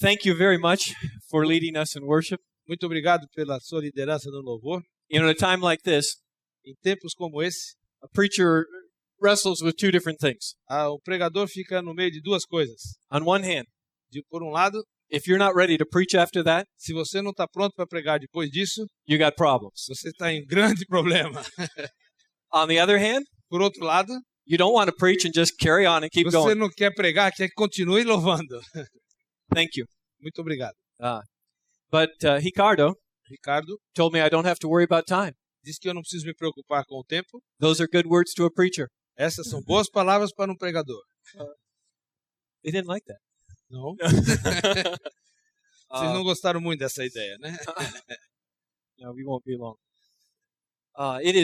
thank you very much for leading us in worship. Muito obrigado pela sua liderança no louvor. In a time like this, Em tempos como esse, a preacher wrestles with two different things. o pregador fica no meio de duas coisas. On one hand, Por um lado, if you're not ready to preach after that, se você não está pronto para pregar depois disso, you got problems. você está em grande problema. On the other hand, Por outro lado, you don't want to preach and just carry on and keep você going. não quer pregar, quer que continue louvando. Thank you. Muito obrigado. But Ricardo Ricardo told me I don't have to worry about time. disse que eu não preciso me preocupar com o tempo. Those are good words to a preacher. Essas são boas palavras para um pregador. They didn't like that. Não? Vocês não gostaram muito dessa ideia, né? No, we won't be long. It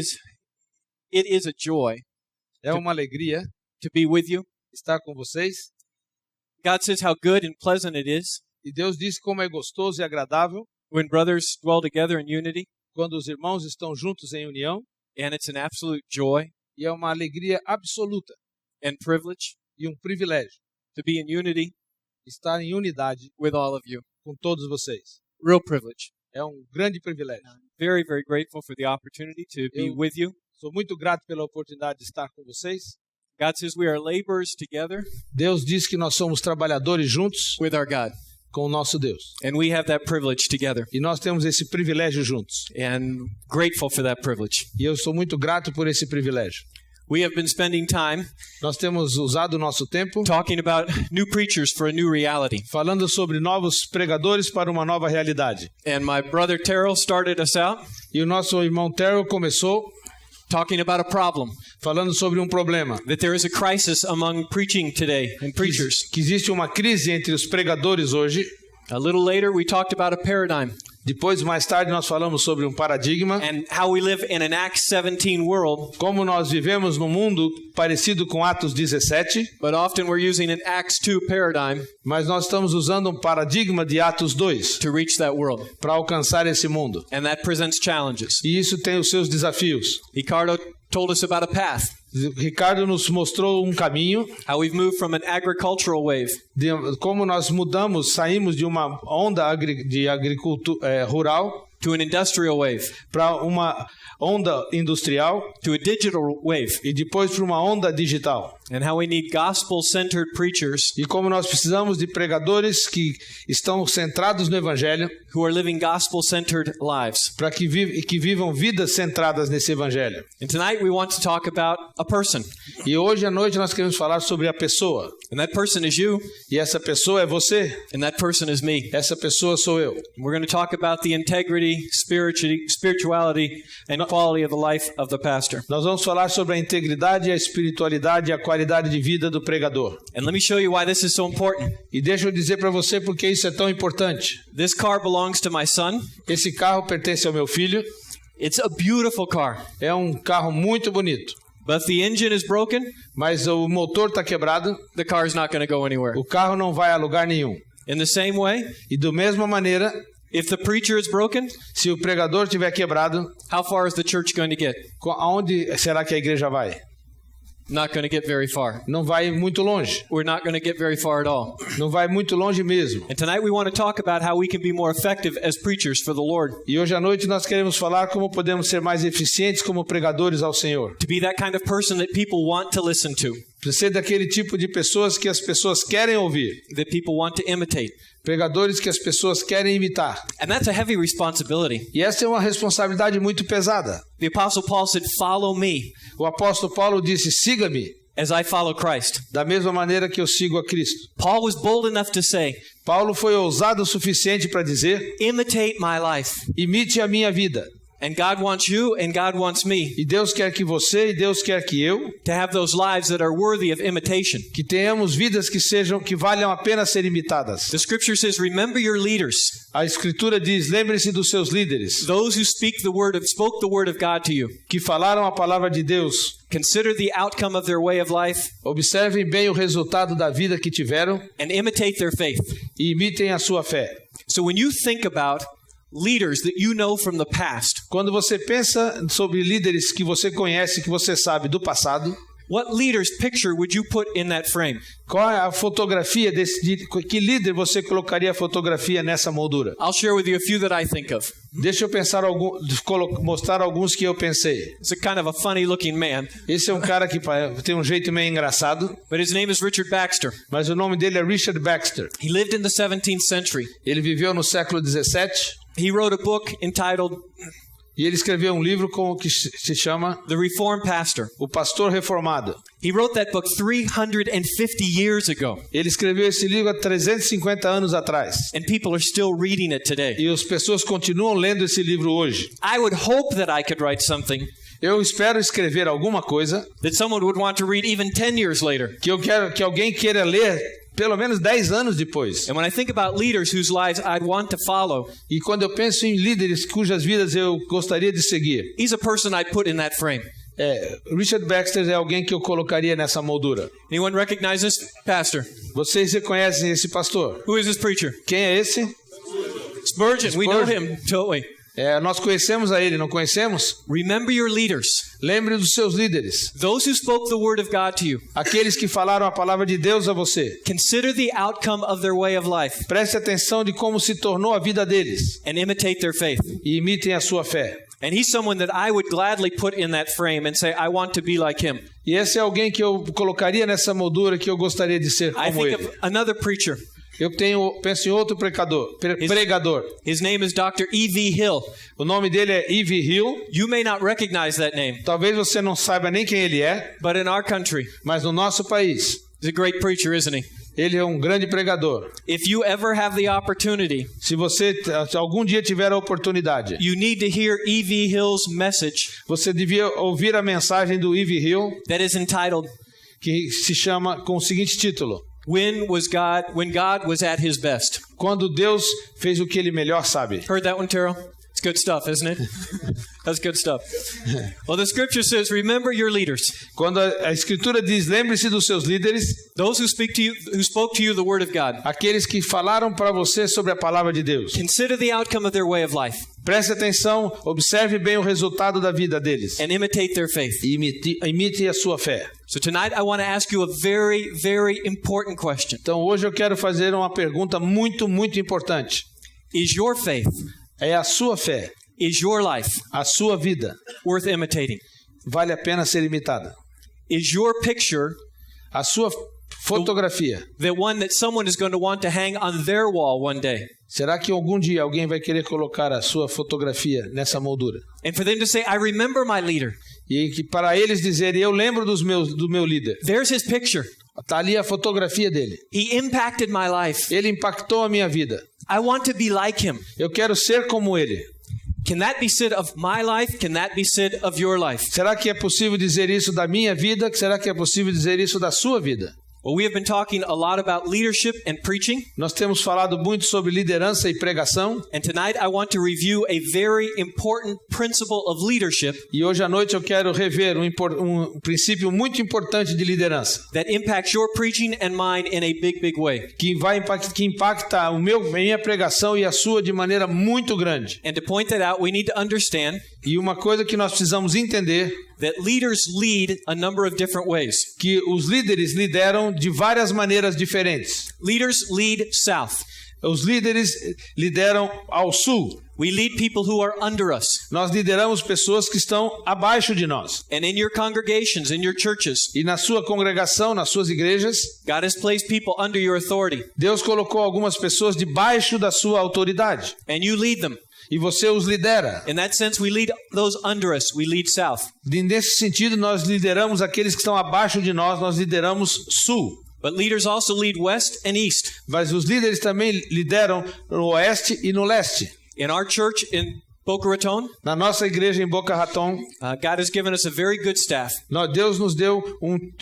is a joy É uma alegria to be with you. estar com vocês. God says how good and pleasant it is E Deus diz como é gostoso e agradável when brothers dwell together in unity, quando os irmãos estão juntos em união. and it's an absolute joy E é uma alegria absoluta and privilege e um privilégio to be in unity estar em unidade with all of you. com todos vocês. Real privilege. É um grande privilégio. Very, very grateful for the opportunity to be with you. Sou muito grato pela oportunidade de estar com vocês. God says we are laborers together Deus diz que nós somos trabalhadores juntos with our God, com o nosso Deus. and we have that privilege together, E nós temos esse privilégio juntos. and grateful for that privilege. E eu sou muito grato por esse privilégio. We have been spending time Nós temos usado o nosso tempo talking about new preachers for a new reality. falando sobre novos pregadores para uma nova realidade. And my brother Terrell started us out E o nosso irmão Terrell começou talking about a problem, falando sobre um problema. that there is a crisis among preaching today and preachers. Que existe uma crise entre os pregadores hoje. A little later, we talked about a paradigm Depois, mais tarde, nós falamos sobre um paradigma. and how we live in an Acts 17 world, Como nós vivemos num mundo parecido com Atos 17, but often we're using an Acts 2 paradigm mas nós estamos usando um paradigma de Atos 2 to reach that world. para alcançar esse mundo. And that presents challenges. E isso tem os seus desafios. Ricardo told us about a path, Ricardo nos mostrou um caminho how we've moved from an agricultural wave de como nós saímos de uma onda de agricultura rural to an industrial wave, para uma onda industrial to a digital wave, e depois para uma onda digital. and how we need gospel-centered preachers E como nós precisamos de pregadores que estão centrados no Evangelho who are living gospel-centered lives. para que vivam vidas centradas nesse Evangelho. And tonight we want to talk about a person, E hoje à noite nós queremos falar sobre a pessoa. and that person is you, E essa pessoa é você, and that person is me. essa pessoa sou eu. We're going to talk about the integrity, spirituality, and quality of the life of the pastor. Nós vamos falar sobre a integridade, a espiritualidade e a qualidade de vida do pregador. And let me show you why this is so important. E deixa eu dizer para você porque isso é tão importante. This car belongs to my son. Esse carro pertence ao meu filho. It's a beautiful car, É um carro muito bonito. but if the engine is broken, Mas o motor está quebrado, the car is not going to go anywhere. o carro não vai a lugar nenhum. In the same way, E da mesma maneira, if the preacher is broken, se o pregador estiver quebrado, how far is the church going to get? aonde será que a igreja vai? Not going to get very far. Não vai muito longe. We're not going to get very far at all. Não vai muito longe mesmo. And tonight we want to talk about how we can be more effective as preachers for the Lord. E hoje à noite nós queremos falar como podemos ser mais eficientes como pregadores ao Senhor. To be that kind of person that people want to listen to, Para ser daquele tipo de pessoas que as pessoas querem ouvir. that people want to imitate. Pregadores que as pessoas querem imitar. And that's a heavy responsibility. E essa é uma responsabilidade muito pesada. The Apostle Paul said, "Follow me O apóstolo Paulo disse, siga-me, as I follow Christ." da mesma maneira que eu sigo a Cristo. Paul was bold enough to say, Paulo foi ousado o suficiente para dizer, "Imitate my life." imite a minha vida. And God wants you and God wants me E Deus quer que você e Deus quer que eu, to have those lives that are worthy of imitation. que tenhamos vidas que valham a pena ser imitadas. The scripture says, "Remember your leaders, A Escritura diz, lembre-se dos seus líderes, those who spoke the word of God to you. que falaram a palavra de Deus. Consider the outcome of their way of life Observem bem o resultado da vida que tiveram and imitate their faith." e imitem a sua fé. So when you think about leaders that you know from the past, Quando você pensa sobre líderes que você conhece, que você sabe do passado, What leader's picture would you put in that frame? Qual é a fotografia que líder você colocaria a fotografia nessa moldura? I'll share with you a few that I think of. Deixa eu mostrar alguns que eu pensei. It's a kind of a funny-looking man, Esse é um cara que tem um jeito meio engraçado, but his name is Richard Baxter. mas o nome dele é Richard Baxter. He lived in the 17th century. Ele viveu no século 17 He wrote a book entitled e ele escreveu um livro que se chama The Reformed Pastor. O Pastor Reformado. He wrote that book 350 years ago, Ele escreveu esse livro há 350 anos atrás. and people are still reading it today. E as pessoas continuam lendo esse livro hoje. I would hope that I could write something Eu espero escrever alguma coisa that someone would want to read even 10 years later. que eu quero que alguém queira ler pelo menos 10 anos depois. And when I think about leaders whose lives I'd want to follow, E quando eu penso em líderes cujas vidas eu gostaria de seguir, he's a person I'd put in that frame. Richard Baxter é alguém que eu colocaria nessa moldura. Anyone recognize this pastor? Vocês reconhecem esse pastor? Who is this preacher? Quem é esse? Spurgeon. We know him, don't we? Nós conhecemos a ele, não conhecemos? Remember your leaders, Lembre dos seus líderes, those who spoke the word of God to you. aqueles que falaram a palavra de Deus a você. Consider the outcome of their way of life Preste atenção de como se tornou a vida deles and imitate their faith. e imitem a sua fé. And he's someone that I would gladly put in that frame and say, I want to be like him. E esse é alguém que eu colocaria nessa moldura que eu gostaria de ser I como think ele. of another preacher. Eu penso em outro pregador. His name is Dr. E.V. Hill. O nome dele é E.V. Hill. You may not recognize that name, Talvez você não saiba nem quem ele é, but in our country, mas no nosso país, he's a great preacher, isn't he? ele é um grande pregador. If you ever have the opportunity, Se você algum dia tiver a oportunidade, you need to hear E.V. Hill's message você devia ouvir a mensagem do E.V. Hill, that is entitled, que se chama com o seguinte título: When God was at his best. Quando Deus fez o que ele melhor sabe. Heard that one, Terrell? It's good stuff, isn't it? That's good stuff. Well, the scripture says, remember your leaders, Quando a escritura diz: lembre-se dos seus líderes, those who spoke to you the word of God. aqueles que falaram para você sobre a palavra de Deus. Consider the outcome of their way of life Preste atenção, observe bem o resultado da vida deles. and imitate their faith. E imite a sua fé. So tonight I want to ask you a very, very important question. Então hoje eu quero fazer uma pergunta muito, muito importante. Is your faith, É a sua fé, is your life a sua vida, worth imitating? vale a pena ser imitada? Is your picture A sua fotografia, the one that someone is going to want to hang on their wall one day? será que algum dia alguém vai querer colocar a sua fotografia nessa moldura? And for them to say, I remember my leader. E que para eles dizerem: eu lembro do meu líder. There's his picture. Está ali a fotografia dele. He impacted my life. Ele impactou a minha vida. I want to be like him. Eu quero ser como ele. Can that be said of my life? Can that be said of your life? Será que é possível dizer isso da minha vida? Será que é possível dizer isso da sua vida? Well, we have been talking a lot about leadership and preaching. Nós temos falado muito sobre liderança e pregação. And tonight I want to review a very important principle of leadership E hoje à noite eu quero rever um princípio muito importante de liderança. that impacts your preaching and mine in a big, big way. Que impacta a minha pregação e a sua de maneira muito grande. And to point that out, we need to understand E uma coisa que nós precisamos entender, that leaders lead a number of different ways. que os líderes lideram de várias maneiras diferentes. Leaders lead south. Os líderes lideram ao sul. We lead people who are under us. Nós lideramos pessoas que estão abaixo de nós. And in your congregations, in your churches, E na sua congregação, nas suas igrejas, God has placed people under your authority, Deus colocou algumas pessoas debaixo da sua autoridade. and you lead them. E você os lidera. In that sense, we lead those under us. We lead south. E nesse sentido, nós lideramos aqueles que estão abaixo de nós lideramos sul. But leaders also lead west and east. Mas os líderes também lideram no oeste e no leste. In our church in Boca Raton, Na nossa igreja em Boca Raton, God has given us a very good staff. Deus nos deu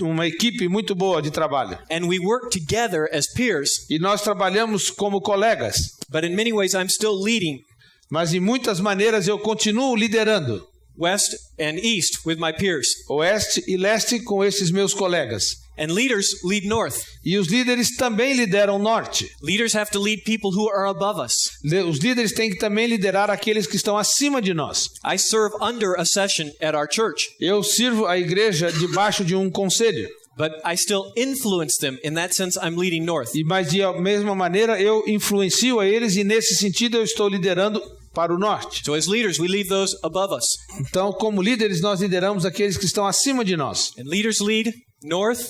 uma equipe muito boa de trabalho. And we work together as peers, E nós trabalhamos como colegas. but in many ways I'm still leading Mas em muitas maneiras eu continuo liderando. west and east with my peers. Oeste e leste com esses meus colegas. And leaders lead north. E os líderes também lideram o norte. Leaders have to lead people who are above us. Os líderes têm que também liderar aqueles que estão acima de nós. I serve under a session at our church, Eu sirvo a igreja debaixo de um conselho. but I still influence them. In that sense, I'm leading north. Mas de mesma maneira eu influencio a eles e nesse sentido eu estou liderando para o norte. So as leaders, we lead those above us. Então, como líderes, nós lideramos aqueles que estão acima de nós. And leaders lead north,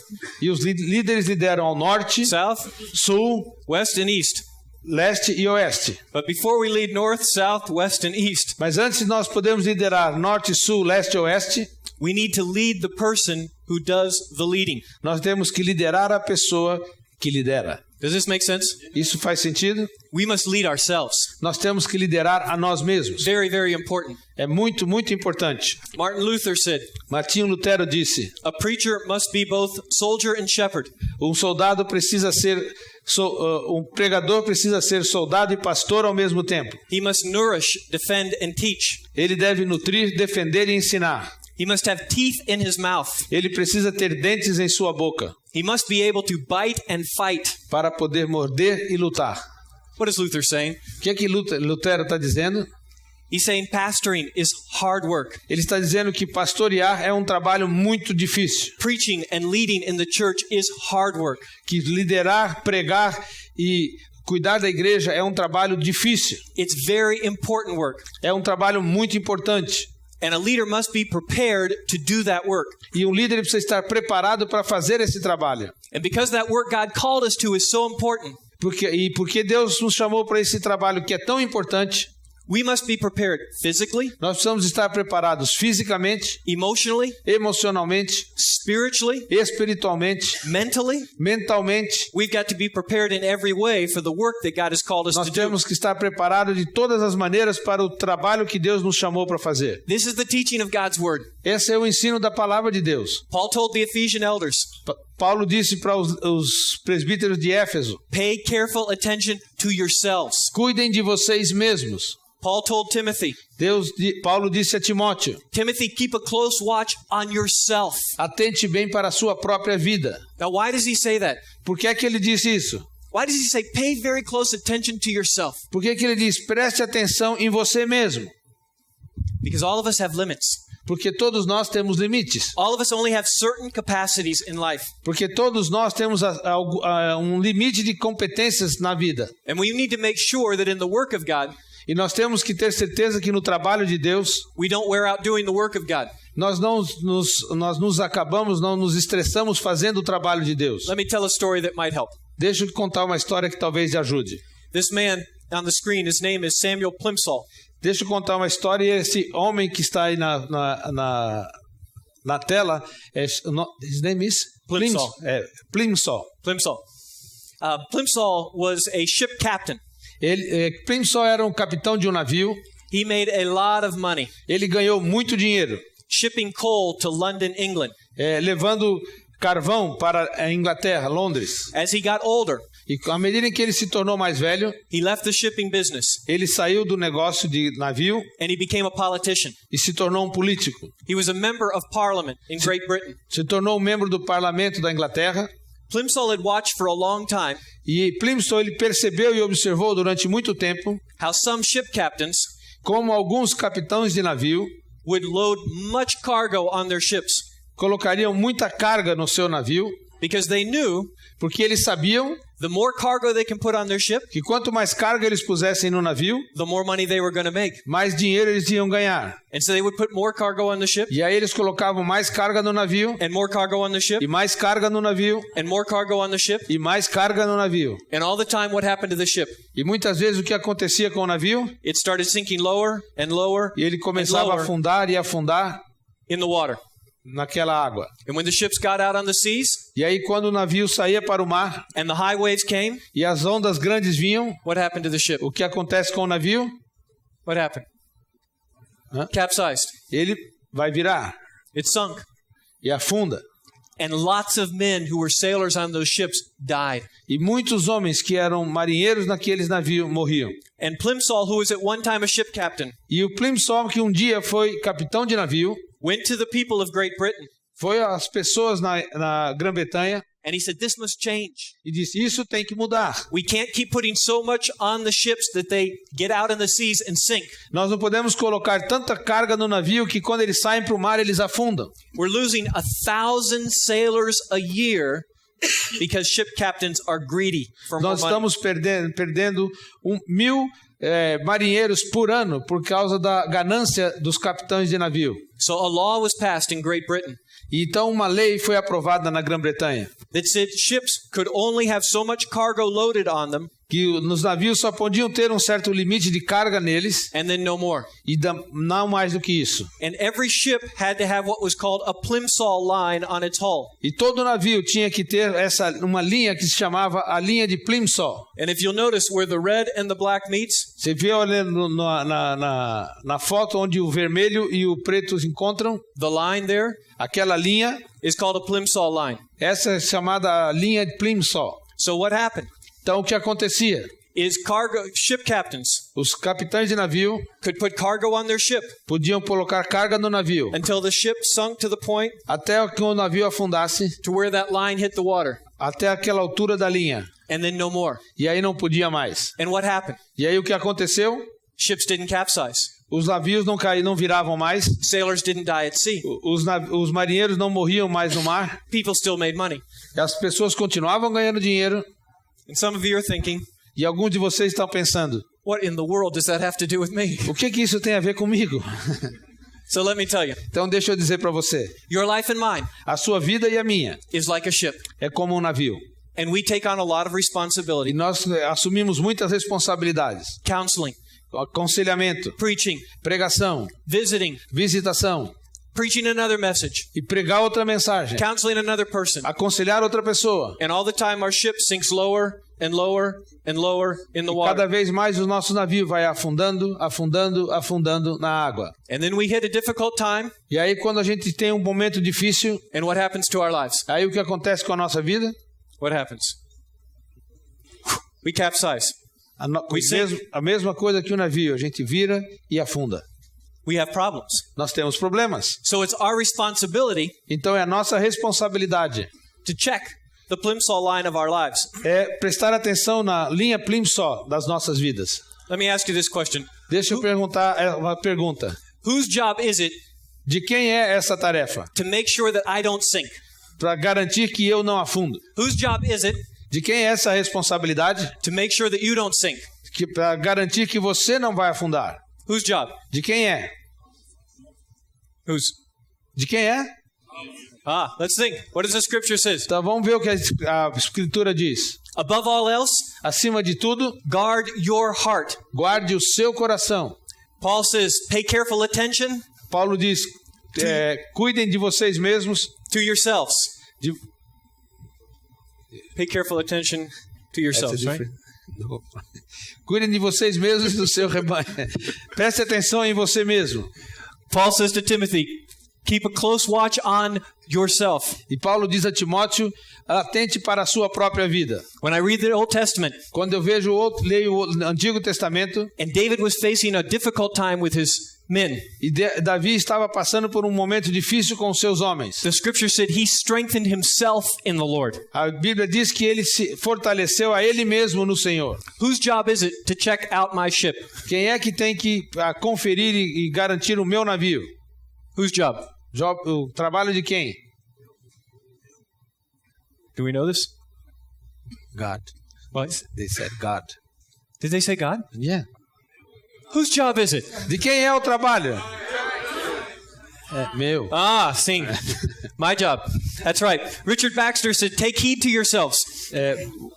E os líderes lideram ao norte, south, sul, west, and east. leste e oeste. But before we lead north, south, west, and east, Mas antes de nós podermos liderar norte, sul, leste e oeste, we need to lead the person who does the leading. nós temos que liderar a pessoa que lidera. Does this make sense? Isso faz sentido? We must lead ourselves. Nós temos que liderar a nós mesmos. Very, very important. É muito, muito importante. Martin Luther said, Martinho Lutero disse: a preacher must be both soldier and shepherd. um soldado precisa ser, um pregador precisa ser soldado e pastor ao mesmo tempo. He must nourish, defend, and teach. Ele deve nutrir, defender e ensinar. He must have teeth in his mouth. Ele precisa ter dentes em sua boca He must be able to bite and fight. para poder morder e lutar. What is Luther saying? O que é que Lutero está dizendo? He's saying pastoring is hard work. Ele está dizendo que pastorear é um trabalho muito difícil. Preaching and leading in the church is hard work. Que liderar, pregar e cuidar da igreja é um trabalho difícil. It's very important work. É um trabalho muito importante. And a leader must be prepared to do that work. E um líder precisa estar preparado para fazer esse trabalho. And because that work God called us to is so important, Porque Deus nos chamou para esse trabalho que é tão importante, we must be prepared physically, nós precisamos estar preparados fisicamente, emotionally, emocionalmente, spiritually, espiritualmente, mentally. mentalmente. We've got to be prepared in every way for the work that God has called us Nós to do. temos que estar preparados de todas as maneiras para o trabalho que Deus nos chamou para fazer. This is the teaching of God's word. Esse é o ensino da palavra de Deus. Paul told the Ephesian elders, Paulo disse para os presbíteros de Éfeso: pay careful attention to yourselves. cuidem de vocês mesmos. Paul told Timothy, Paulo disse a Timóteo: Timothy, keep a close watch on yourself. atente bem para a sua própria vida. Now, why does he say that? Por que é que ele disse isso? Why does he say pay very close attention to yourself? Por que é que ele diz preste atenção em você mesmo? Because all of us have limits. Porque todos nós temos limites. All of us only have certain capacities in life. Porque todos nós temos um limite de competências na vida. And we need to make sure that in the work of God, E nós temos que ter certeza que no trabalho de Deus, we don't wear out doing the work of God. nós nos acabamos, não nos estressamos fazendo o trabalho de Deus. Let me tell a story that might help. Deixa eu te contar uma história que talvez te ajude. This man on the screen, his name is Samuel Plimsoll. Deixa eu contar uma história e esse homem que está aí na tela, his name is? Plimsoll. Plimsoll. Plimsoll. Plimsoll was a ship captain. Plimsoll era um capitão de um navio. He made a lot of money Ele ganhou muito dinheiro, shipping coal to London, England. levando carvão para a Inglaterra, Londres. As he got older, E à medida em que ele se tornou mais velho, he left the shipping business ele saiu do negócio de navio and he became a politician. e se tornou um político. He was a member of parliament in Great Britain. Se tornou um membro do parlamento da Inglaterra. Plimsoll had watched for a long time E Plimsoll ele percebeu e observou durante muito tempo how some ship captains como alguns capitães de navio would load much cargo on their ships colocariam muita carga no seu navio, because they knew porque eles sabiam the more cargo they can put on their ship, que quanto mais carga eles pusessem no navio, the more money they were going to make. mais dinheiro eles iam ganhar. And so they would put more cargo on the ship E aí eles colocavam mais carga no navio, and more cargo on the ship e mais carga no navio, and more cargo on the ship. e mais carga no navio. And all the time, what happened to the ship? E muitas vezes o que acontecia com o navio, It started sinking lower and lower e ele and começava a lower afundar e afundar in the water. naquela água. And when the ships got out on the seas E aí quando o navio saía para o mar and the high waves came, e as ondas grandes vinham, what happened to the ship? o que acontece com o navio? What happened? Huh? Capsized. Ele vai virar It sunk. e afunda. And lots of men who were sailors on those ships died. E muitos homens que eram marinheiros naqueles navios morriam. And Plimsoll, who was at one time a ship captain, E o Plimsoll, que um dia foi capitão de navio, went to the people of Great Britain Foi as pessoas na Grã-Bretanha and he said, this must change. e disse, isso tem que mudar. We can't keep putting so much on the ships that they get out in the seas and sink. Nós não podemos colocar tanta carga no navio que quando eles saem para o mar, eles afundam. We're losing 1,000 sailors a year because ship captains are greedy for more Nós money. estamos perdendo 1.000 marinheiros por ano por causa da ganância dos capitães de navio. So a law was passed in Great Britain E então uma lei foi aprovada na Grã-Bretanha that said ships could only have so much cargo loaded on them que nos navios só podiam ter um certo limite de carga neles and then no more. e não mais do que isso. And every ship had to have what was called a plimsoll line on its hull. E todo navio tinha que ter uma linha que se chamava a linha de Plimsoll. And if you'll notice where the red and the black meets, Você vê olhando na foto onde o vermelho e o preto se encontram, the line there aquela linha, is called a plimsoll line. essa é chamada linha de Plimsoll. So what happened Então o que acontecia? is ship captains Os capitães de navio could put cargo on their ship podiam colocar carga no navio until the ship sunk to the point até que o navio afundasse, to where that line hit the water, até aquela altura da linha. and then no more. E aí não podia mais. And what happened? E aí o que aconteceu? Ships didn't capsize. Os navios não viravam mais, Sailors didn't die at sea. os marinheiros não morriam mais no mar, People still made money. e as pessoas continuavam ganhando dinheiro. And some of you are thinking, E alguns de vocês estão pensando, what in the world does that have to do with me? o que isso tem a ver comigo? So let me tell you, Então deixa eu dizer para você, your life and mine a sua vida e a minha is like a ship. é como um navio. And we take on a lot of E responsibility. nós assumimos muitas responsabilidades. Counseling, Aconselhamento, preaching, pregação, visiting, visitação preaching another message, e pregar outra mensagem, counseling another person. aconselhar outra pessoa. And all the time our ship sinks lower and lower and lower in the Cada water. vez mais o nosso navio vai afundando, afundando, afundando na água. And then we hit a difficult time, E aí quando a gente tem um momento difícil, and what happens to our lives? aí o que acontece com a nossa vida? What happens? We capsize. A mesma coisa que o navio, a gente vira e afunda. We have problems. Nós temos problemas. So it's our responsibility Então é a nossa responsabilidade to check the plimsoll line of our lives. é prestar atenção na linha Plimsoll das nossas vidas. Let me ask you this question. Deixa eu perguntar uma pergunta. Whose job is it De quem é essa tarefa? to make sure that I don't sink? Para garantir que eu não afundo. Whose job is it De quem é essa responsabilidade? to make sure that you don't sink? Para garantir que você não vai afundar. Whose job? De quem é? Whose? De quem é? Let's think. What does the scripture says? Então vamos ver o que a Escritura diz. Above all else, Acima de tudo, guard your heart. guarde o seu coração. Paul says, pay careful attention Paulo diz, cuidem de vocês mesmos. to yourselves. De... Pay careful attention to yourselves, right? Cuidem de vocês mesmos e do seu rebanho. Preste atenção em você mesmo. Paul says to Timothy, keep a close watch on yourself. E Paulo diz a Timóteo, atente para a sua própria vida. When I read the Old Testament, Quando eu leio o Antigo Testamento, and David was facing a difficult time with his men, e Davi estava passando por um momento difícil com os seus homens. the scripture said he strengthened himself in the Lord. A Bíblia diz que ele se fortaleceu a ele mesmo no Senhor. Whose job is it to check out my ship? Quem é que tem que conferir e garantir o meu navio? Whose job? O trabalho de quem? Do we know this? God. What? They said God. Did they say God? Yeah. Whose job is it? De quem é o trabalho? É meu. Sim. My job. That's right. Richard Baxter said, take heed to yourselves,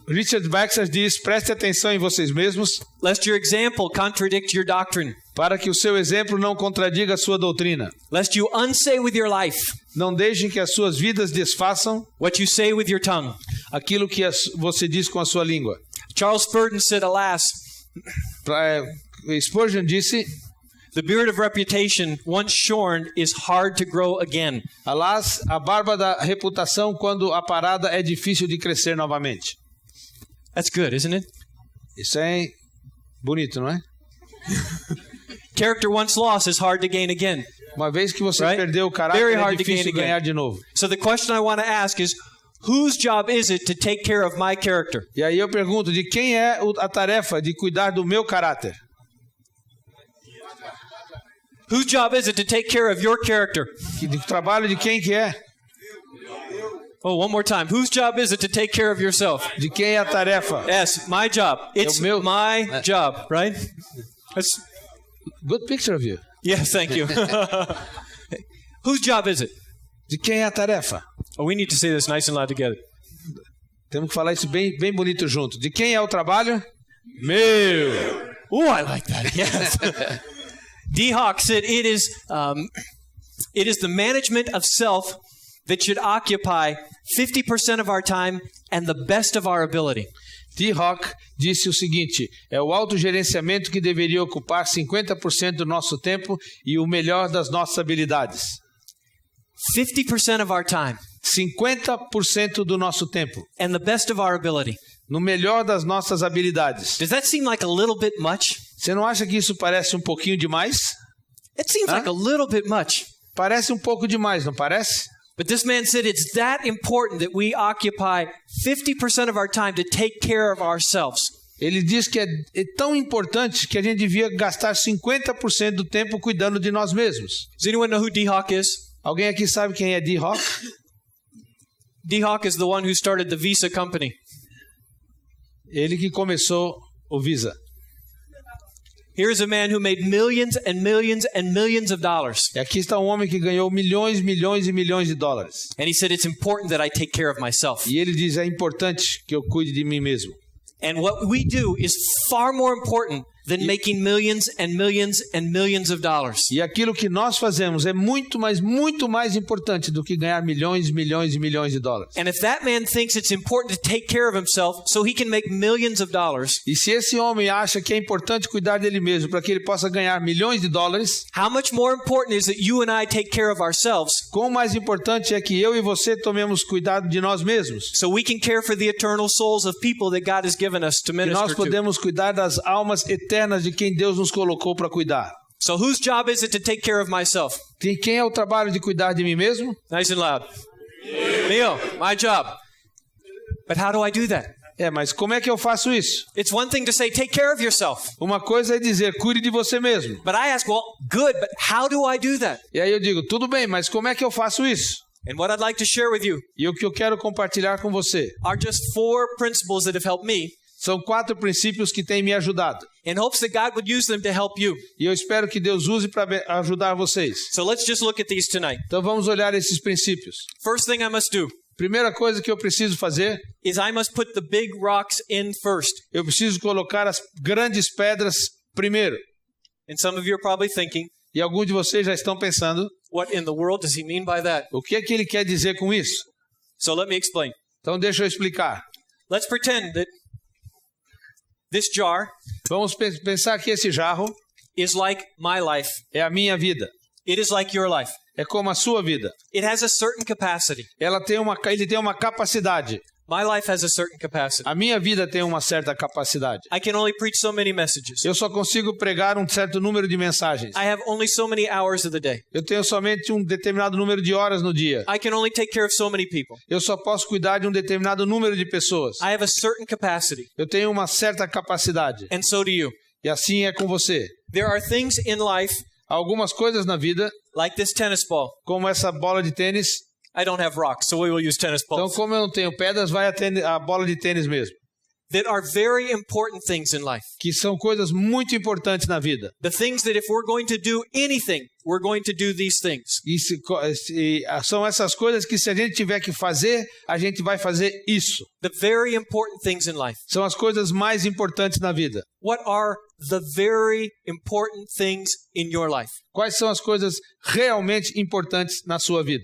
Richard Baxter diz, preste atenção em vocês mesmos, lest your example contradict your doctrine, para que o seu exemplo não contradiga a sua doutrina. lest you unsay with your life Não deixem que as suas vidas desfaçam what you say with your tongue. aquilo que você diz com a sua língua. Charles Spurgeon said, alas, Spurgeon disse, the beard of reputation, once shorn, is hard to grow again. alas, a barba da reputação quando aparada é difícil de crescer novamente. That's good, isn't it? Isso é bonito, não é? Character once lost is hard to gain again. Uma vez que você Right? perdeu o caráter, Very é hard to gain difícil again. ganhar de novo. So the question I want to ask is, whose job is it to take care of my character? E aí eu pergunto, de quem é a tarefa de cuidar do meu caráter? Whose job is it to take care of your character? Do trabalho de quem que é? Oh, one more time. Whose job is it to take care of yourself? De quem é a tarefa? Yes, my job. It's meu. my job, right? That's, Good picture of you. yes, thank you. Whose job is it? De quem é a tarefa? Oh, we need to say this nice and loud together. Temos que falar isso bem, bem bonito junto. De quem é o trabalho? Meu. Oh, I like that. Yes. D. Hawk said it is the management of self that should occupy 50% of our time and the best of our ability. D. Hawk disse o seguinte: é o autogerenciamento que deveria ocupar 50% do nosso tempo e o melhor das nossas habilidades. 50% of our time 50% do nosso tempo, and the best of our ability. no melhor das nossas habilidades. Does that seem like a little bit much? Você não acha que isso parece um pouquinho demais? It seems like a little bit much. Parece um pouco demais, não parece? But this man said it's that important that we occupy 50% of our time to take care of ourselves. Ele diz que é tão importante que a gente devia gastar 50% do tempo cuidando de nós mesmos. Does anyone know who D. Hawk is? Alguém aqui sabe quem é D. Hawk? D. Hawk is the one who started the Visa company. Ele que começou o Visa. Here's a man who made millions and millions and millions of dollars. E aqui está um homem que ganhou milhões, milhões e milhões de dólares. And he said it's important that I take care of myself. E ele diz, é importante que eu cuide de mim mesmo. And what we do is far more important than making millions and millions and millions of dollars. E aquilo que nós fazemos é muito mais importante do que ganhar milhões, milhões e milhões de dólares. And if that man thinks it's important to take care of himself so he can make millions of dollars, E se esse homem acha que é importante cuidar dele mesmo para que ele possa ganhar milhões de dólares, how much more important is that you and I take care of ourselves quão mais importante é que eu e você tomemos cuidado de nós mesmos? so we can care for the eternal souls of people that God has given us to Que nós minister to? podemos cuidar das almas eternas de quem Deus nos colocou para cuidar. So whose job is it to take care of myself? De quem é o trabalho de cuidar de mim mesmo? Nice and loud. Mio, my job. But how do I do that? Mas como é que eu faço isso? It's one thing to say, take care of yourself. Uma coisa é dizer, cuide de você mesmo. But I ask, well, good, but how do I do that? E aí eu digo, tudo bem, mas como é que eu faço isso? And what I'd like to share with you E o que eu quero compartilhar com você are just 4 principles that have helped me são 4 princípios que têm me ajudado. in hopes that God would use them to help you. E eu espero que Deus use para ajudar vocês. So let's just look at these tonight. Então vamos olhar esses princípios. First thing I must do Primeira coisa que eu preciso fazer, is I must put the big rocks in first. eu preciso colocar as grandes pedras primeiro. And some of you are probably thinking, E alguns de vocês já estão pensando, what in the world does he mean by that? o que é que ele quer dizer com isso? So let me explain. Então deixa eu explicar. Let's pretend that this jar Vamos pensar que esse jarro is like my life. é a minha vida. It is like your life. É como a sua vida. It has a certain capacity. Ele tem uma capacidade. My life has a certain capacity. A minha vida tem uma certa capacidade. I can only preach so many messages. Eu só consigo pregar um certo número de mensagens. I have only so many hours of the day. Eu tenho somente um determinado número de horas no dia. I can only take care of so many people. Eu só posso cuidar de um determinado número de pessoas. I have a certain capacity. Eu tenho uma certa capacidade. And so do you. E assim é com você. There are things in life, Há algumas coisas na vida, like this tennis ball. como essa bola de tênis. I don't have rocks, so we will use tennis Então, balls. como eu não tenho pedras, vai a bola de tênis mesmo. That are very important things in life. Que são coisas muito importantes na vida. The things that if we're going to do anything, we're going to do these things. São essas coisas que se a gente tiver que fazer, a gente vai fazer isso. The very important things in life. São as coisas mais importantes na vida. What are the very important things in your life? Quais são as coisas realmente importantes na sua vida?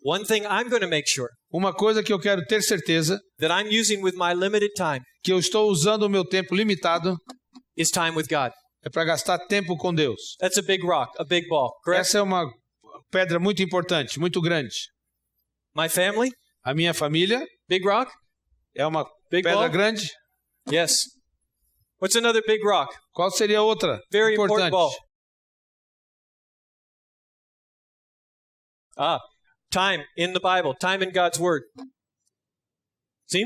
One thing I'm going to make sure Uma coisa que eu quero ter certeza, that I'm using with my limited time que eu estou usando o meu tempo limitado, is time with God. é para gastar tempo com Deus. That's a big rock, a big ball, correct? Essa é uma pedra muito importante, muito grande. My family, A minha família big rock? é uma Big pedra ball? grande. Yes. What's another big rock? Qual seria outra Very important importante? ball. Time in the Bible, time in God's Word. See?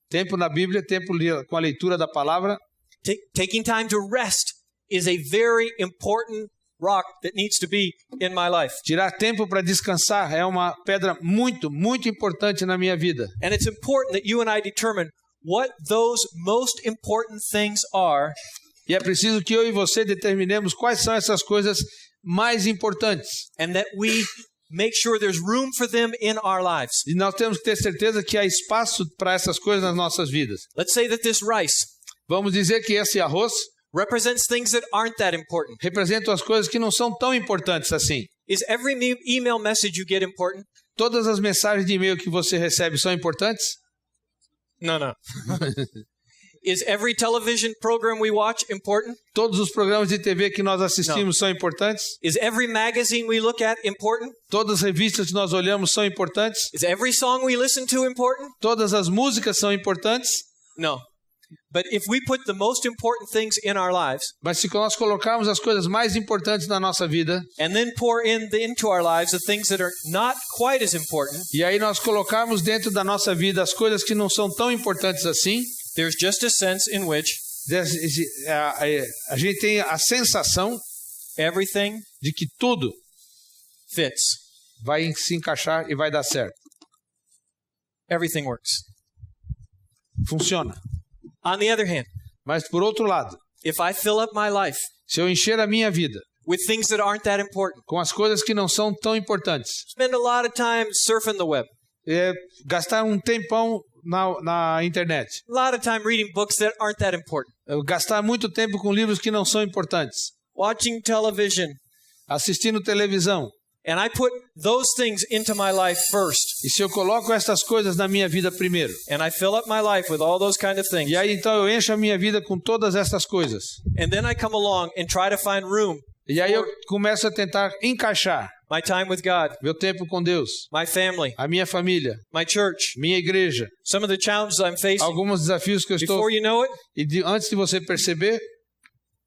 Tempo na Bíblia, tempo com a leitura da palavra. Taking time to rest is a very important rock that needs to be in my life. Tirar tempo para descansar é uma pedra muito, muito importante na minha vida. And it's important that you and I determine what those most important things are. E é preciso que eu e você determinemos quais são essas coisas mais importantes. And that we make sure there's room for them in our lives. E nós temos que ter certeza que há espaço para essas coisas nas nossas vidas. Let's say that this rice Vamos dizer que esse arroz represents things that aren't that important. representa as coisas que não são tão importantes assim. Is every email message you get important? Todas as mensagens de e-mail que você recebe são importantes? No. Is every television program we watch important? Todos os programas de TV que nós assistimos são importantes? Is every magazine we look at important? Todas as revistas que nós olhamos são importantes? Is every song we listen to important? Todas as músicas são importantes? No. But if we put the most important things in our lives, Mas se nós colocarmos as coisas mais importantes na nossa vida, and then pour into our lives the things that are not quite as important, e aí nós colocarmos dentro da nossa vida as coisas que não são tão importantes assim, there's just a sense in which a gente tem a sensação everything de que tudo fits. vai se encaixar e vai dar certo. Everything works. Funciona. On the other hand, Mas por outro lado, if I fill up my life se eu encher a minha vida with things that aren't that important, com as coisas que não são tão importantes, spend a lot of time surfing the web, gastar um tempão na internet, a lot of time reading books that aren't that important, gastar muito tempo com livros que não são importantes, watching television, assistindo televisão, and I put those things into my life first, e se eu coloco essas coisas na minha vida primeiro, and I fill up my life with all those kind of things, e aí então eu encho a minha vida com todas essas coisas, and then I come along and try to find room e aí eu começo a tentar encaixar my time with God, meu tempo com Deus, my family, a minha família, my church, minha igreja, some of the challenges I'm facing. alguns desafios que eu estou, Before you know it, e antes de você perceber,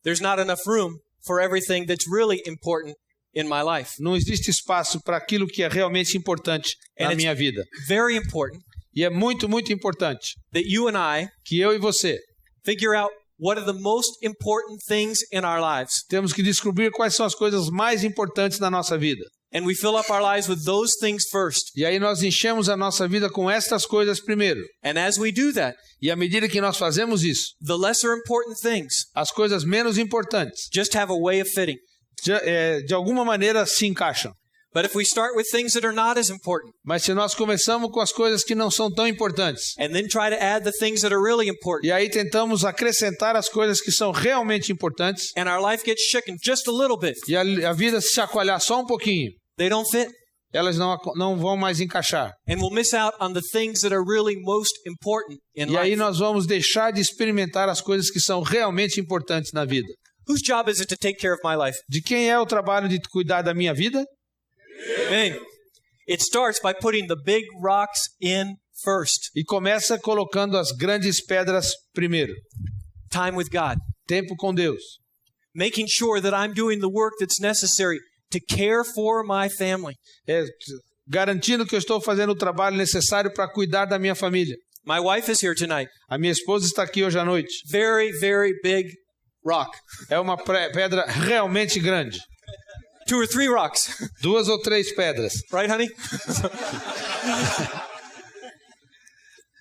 there's not enough room for everything that's really important in my life. não existe espaço para aquilo que é realmente importante na minha vida. Very important E é muito, muito importante that you and I que eu e você figure out what are the most important things in our lives. temos que descobrir quais são as coisas mais importantes na nossa vida. And we fill up our lives with those things first. E aí nós enchemos a nossa vida com estas coisas primeiro. And as we do that, E à medida que nós fazemos isso, the lesser important things as coisas menos importantes, just have a way of fitting. de alguma maneira se encaixam. But if we start with things that are not as important, Mas se nós começamos com as coisas que não são tão importantes, and then try to add the things that are really important, e aí tentamos acrescentar as coisas que são realmente importantes, and our life gets shaken just a little bit, e a vida se chacoalhar só um pouquinho, they don't fit. elas não vão mais encaixar. And we'll miss out on the things that are really most important in E aí life. nós vamos deixar de experimentar as coisas que são realmente importantes na vida. Whose job is it to take care of my life? De quem é o trabalho de cuidar da minha vida? Amen. It starts by putting the big rocks in first. E começa colocando as grandes pedras primeiro. Time with God. Tempo com Deus. Making sure that I'm doing the work that's necessary to care for my family. Garantindo que eu estou fazendo o trabalho necessário para cuidar da minha família. My wife is here tonight. A minha esposa está aqui hoje à noite. Very, very big rock. É uma pedra realmente grande. 2 or 3 rocks. 2 ou 3 pedras. Right, honey?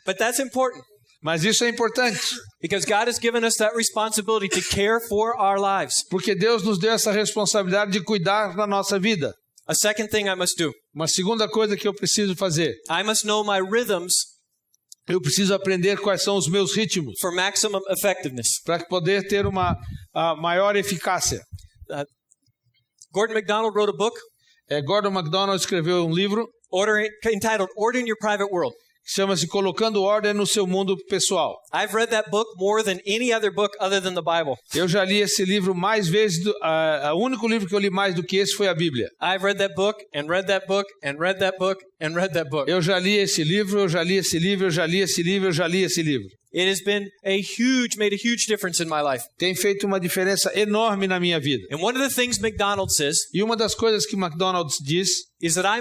But that's important. Mas isso é importante. Because God has given us that responsibility to care for our lives. Porque Deus nos deu essa responsabilidade de cuidar da nossa vida. A second thing I must do. Uma segunda coisa que eu preciso fazer. I must know my rhythms Eu preciso aprender quais são os meus ritmos. for maximum effectiveness. Para poder ter uma maior eficácia. Gordon MacDonald wrote a book Gordon MacDonald escreveu um livro entitled Order in Your Private World. que chama-se Colocando Ordem no Seu Mundo Pessoal. I've read that book more than any other book other than the Bible. Eu já li esse livro mais vezes, o único livro que eu li mais do que esse foi a Bíblia. I've read that book and read that book and read that book and read that book. Eu já li esse livro, eu já li esse livro, eu já li esse livro, eu já li esse livro. It has made a huge difference in my life. Tem feito uma diferença enorme na minha vida. And one of the things McDonald's says E uma das coisas que McDonald's diz, is that I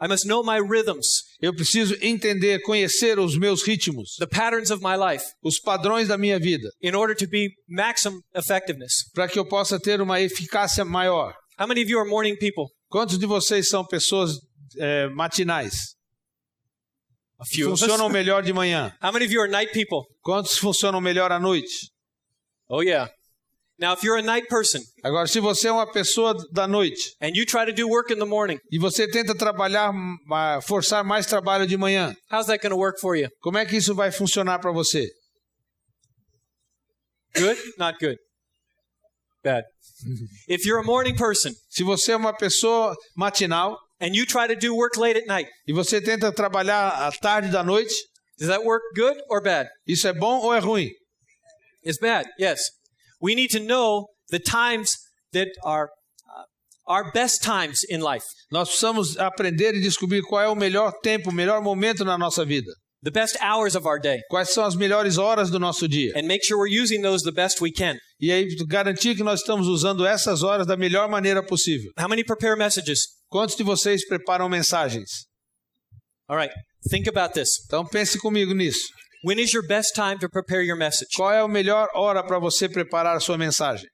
must know my rhythms, eu preciso entender, conhecer os meus ritmos, the patterns of my life, os padrões da minha vida, in order to be maximum effectiveness. para que eu possa ter uma eficácia maior. How many of you are morning people? Quantos de vocês são pessoas matinais? A few of us. Funcionam melhor de manhã? How many of you are night people? Quantos funcionam melhor à noite? Oh yeah. Now if you're a night person Agora, se você é uma pessoa da noite and you try to do work in the morning, e você tenta trabalhar, forçar mais trabalho de manhã, how's that going to work for you? como é que isso vai funcionar para você? Good? Not good. Bad. If you're a morning person Se você é uma pessoa matinal and you try to do work late at night, e você tenta trabalhar à tarde da noite, does that work good or bad? isso é bom ou é ruim? It's bad, yes. We need to know the times that are our best times in life. Nós precisamos aprender e descobrir qual é o melhor tempo, o melhor momento na nossa vida. The best hours of our day. Quais são as melhores horas do nosso dia. And make sure we're using those the best we can. E aí garantir que nós estamos usando essas horas da melhor maneira possível. How many prepare messages? Quantos de vocês preparam mensagens? All right, think about this. Então pense comigo nisso. When is your best time to prepare your message? Qual é a melhor hora para você preparar a sua mensagem?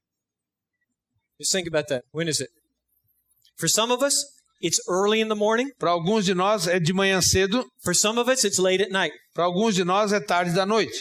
Just think about that. When is it? For some of us, it's early in the morning. Para alguns de nós é de manhã cedo. For some of us, it's late at night. Para alguns de nós é tarde da noite.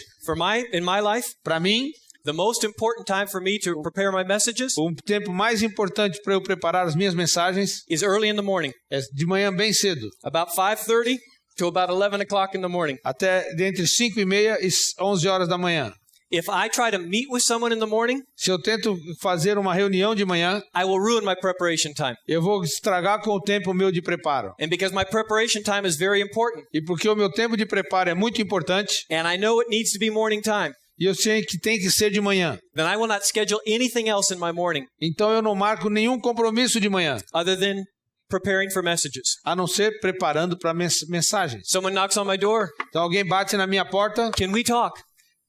In my life, Para mim, the most important time for me to prepare my messages o tempo mais importante para eu preparar as minhas mensagens is early in the morning, é de manhã bem cedo. about 5:30 to about 11 o'clock in the morning. Até entre 5:30 e 11 horas da manhã. If I try to meet with someone in the morning, Se eu tento fazer uma reunião de manhã, I will ruin my preparation time. eu vou estragar com o tempo meu de preparo. And because my preparation time is very important, E porque o meu tempo de preparo é muito importante, and I know it needs to be morning time, e eu sei que tem que ser de manhã. then I will not schedule anything else in my morning Então eu não marco nenhum compromisso de manhã, other than preparing for messages. a não ser preparando para mensagens. Someone knocks on my door. Então alguém bate na minha porta, Can we talk?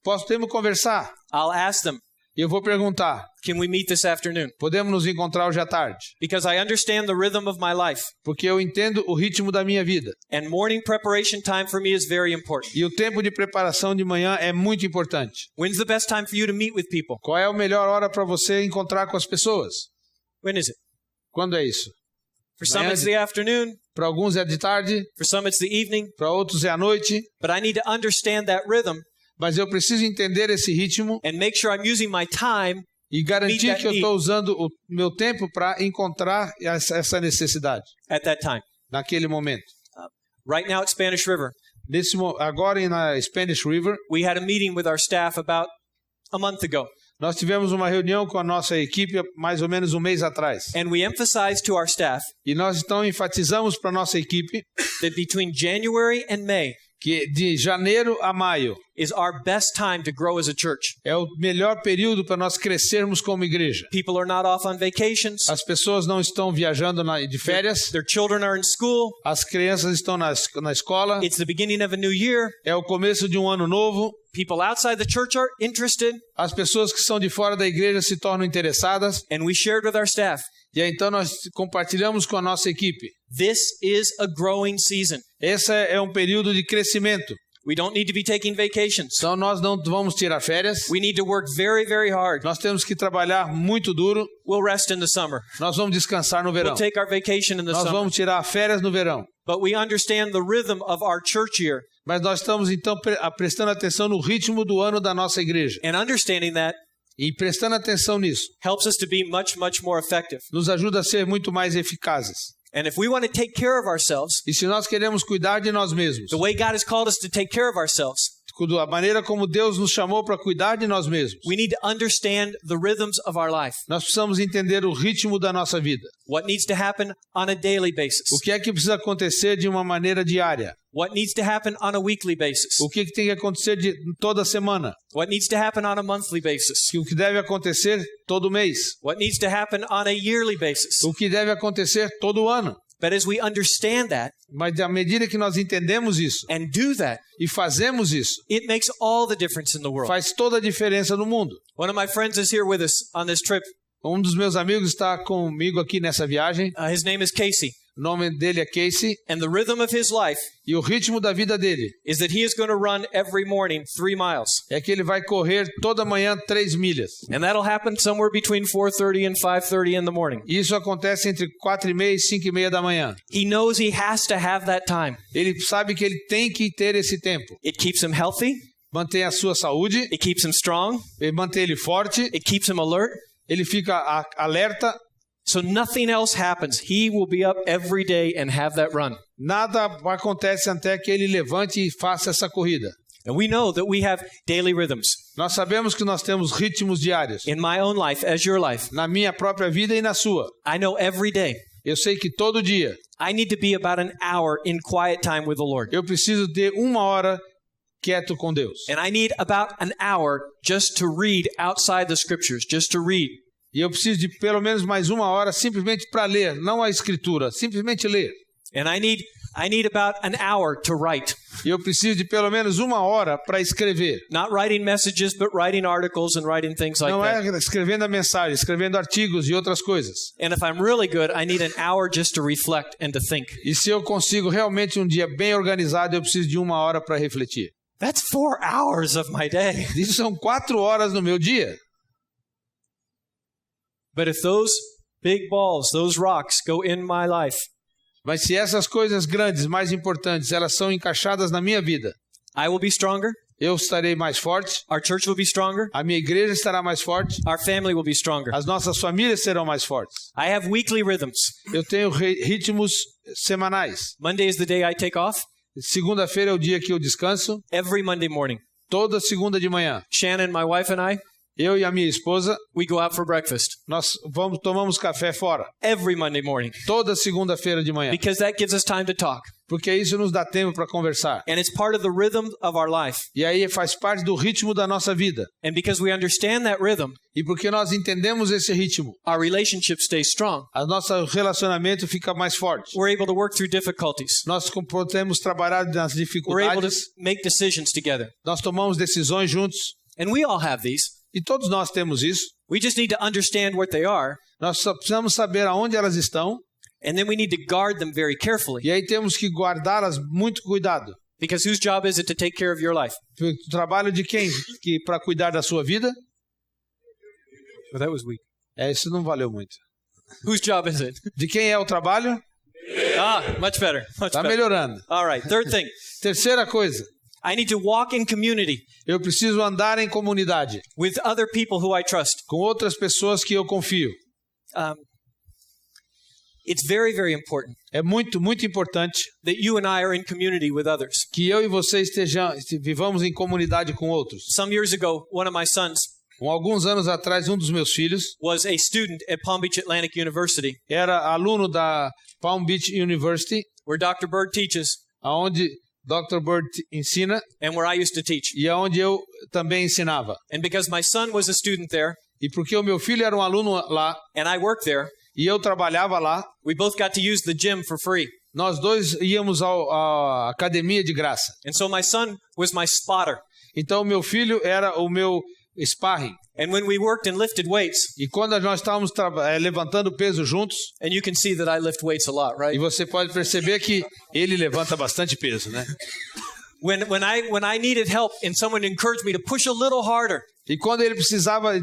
podemos conversar. I'll ask them, E eu vou perguntar, can we meet this afternoon? podemos nos encontrar hoje à tarde? Because I understand the rhythm of my life. Porque eu entendo o ritmo da minha vida. And morning preparation time for me is very important. E o tempo de preparação de manhã é muito importante. When's the best time for you to meet with people? Qual é a melhor hora para você encontrar com as pessoas? When is it? Quando é isso? For some Manhã it's the afternoon, Para alguns é de tarde, for some it's the evening, para outros é à noite. but I need to understand that rhythm Mas eu preciso entender esse ritmo and make sure I'm using my time e garantir that que eu need. estou usando o meu tempo para encontrar essa necessidade at that time. naquele momento. Right now at Spanish River, Agora na Spanish River, we had a meeting with our staff about a month ago. nós tivemos uma reunião com a nossa equipe mais ou menos um mês atrás. And we emphasized to our staff E nós então enfatizamos para a nossa equipe that between January and May que de janeiro a maio is our best time to grow as a church. é o melhor período para nós crescermos como igreja. People are not off on vacations. As pessoas não estão viajando de férias, Their children are in school. as crianças estão na escola, It's the beginning of a new year. é o começo de um ano novo, People outside the church are interested. as pessoas que são de fora da igreja se tornam interessadas, And we shared with our staff, e aí, então nós compartilhamos com a nossa equipe. this is a growing season. Esse é um período de crescimento. We don't need to be taking vacations. Então nós não vamos tirar férias, We need to work very, very hard. nós temos que trabalhar muito duro, We'll rest in the summer. nós vamos descansar no verão. We'll take our vacation in the Nós summer. vamos tirar férias no verão. But we understand the rhythm of our church year. Mas nós estamos então prestando atenção no ritmo do ano da nossa igreja. And understanding that E prestando atenção nisso, helps us to be much, much more effective. nos ajuda a ser muito mais eficazes. And if we want to take care of ourselves, E se nós queremos cuidar de nós mesmos, the way God has called us to take care of ourselves, a maneira como Deus nos chamou para cuidar de nós mesmos, we need to understand the rhythms of our life. nós precisamos entender o ritmo da nossa vida. What needs to happen on a daily basis? O que é que precisa acontecer de uma maneira diária? What needs to happen on a weekly basis? O que tem que acontecer toda semana? What needs to happen on a monthly basis? O que deve acontecer todo mês? What needs to happen on a yearly basis? O que deve acontecer todo ano? But as we understand that Mas à medida que nós entendemos isso and do that, e fazemos isso, it makes all the difference in the world. faz toda a diferença no mundo. One of my friends is here with us on this trip. Um dos meus amigos está comigo aqui nessa viagem. His name is Casey. O nome dele é Casey. And the rhythm of his life E o ritmo da vida dele is that he is going to run every morning 3 miles. é que ele vai correr toda manhã 3 milhas. And that'll happen somewhere between 4:30 and 5:30 in the morning. Isso acontece entre 4:30 e 5:30 da manhã. He knows he has to have that time. Ele sabe que ele tem que ter esse tempo. It keeps him healthy. Mantém a sua saúde, It keeps him strong. ele mantém ele forte, It keeps him alert. ele fica alerta. So nothing else happens. He will be up every day and have that run. Nada acontece até que ele levante e faça essa corrida. And we know that we have daily rhythms Nós sabemos que nós temos ritmos diários. in my own life as your life. Na minha própria vida e na sua. I know every day Eu sei que todo dia I need to be about an hour in quiet time with the Lord. eu preciso ter 1 hora quieto com Deus. And I need about an hour just to read outside the scriptures, just to read. E eu preciso de pelo menos mais 1 hora simplesmente para ler, não a escritura, simplesmente ler. And I need about an hour to write. E eu preciso de pelo menos 1 hora para escrever. Not writing messages, but writing articles and writing things like Não that. é escrevendo a mensagem, escrevendo artigos e outras coisas. And if I'm really good, I need an hour just to reflect and to think. E se eu consigo realmente um dia bem organizado, eu preciso de 1 hora para refletir. That's 4 hours of my day. Isso são 4 horas no meu dia. But if those big balls, those rocks go in my life, Mas se essas coisas grandes, mais importantes, elas são encaixadas na minha vida, I will be stronger. eu estarei mais forte, Our church will be stronger. a minha igreja estará mais forte, Our family will be stronger. as nossas famílias serão mais fortes. I have weekly rhythms. Eu tenho ritmos semanais. Monday is the day I take off. Segunda-feira é o dia que eu descanso, Every Monday morning, toda segunda de manhã. Shannon, my wife, and I, Eu e a minha esposa, we go out for breakfast. nós tomamos café fora, Every Monday morning. toda segunda-feira de manhã. Because that gives us time to talk. Porque isso nos dá tempo para conversar. And it's part of the rhythm of our life. E aí faz parte do ritmo da nossa vida. And because we understand that rhythm, E porque nós entendemos esse ritmo, our relationship stays strong. o nosso relacionamento fica mais forte. We're able to work through difficulties. Nós podemos trabalhar nas We're able to dificuldades, make decisions together. nós tomamos decisões juntos. And we all have these. E todos nós temos isso. We just need to understand what they are. Nós só precisamos saber aonde elas estão. And then we need to guard them very carefully. E aí temos que guardá-las muito cuidado. Because whose job is it to take care of your life? O trabalho de quem que para cuidar da sua vida? Well, that was weak. Isso não valeu muito. Whose job is it? De quem é o trabalho? Much better. Much Está better. melhorando. All right. Third thing, Terceira coisa, I need to walk in community eu preciso andar em comunidade with other people who I trust. com outras pessoas que eu confio. It's very, very important É muito, muito importante that you and I are in community with others. que eu e você vivamos em comunidade com outros. Some years ago, one of my sons Alguns anos atrás, um dos meus filhos was a student at Palm Beach Atlantic University, era aluno da Palm Beach University, where Dr. Bird teaches onde Dr. Bird ensina and where I used to teach. e onde eu também ensinava. And because my son was a student there E porque o meu filho era um aluno lá and I worked there, e eu trabalhava lá, we both got to use the gym for free. nós dois íamos à academia de graça. And so my son was my spotter. Então, o meu filho era o meu sparring. And when we worked and lifted weights, E quando nós estávamos levantando peso juntos, and you can see that I lift weights a lot, e right? você pode perceber que ele levanta bastante peso, né? When I needed help and someone encouraged me to push a little harder, E quando ele precisava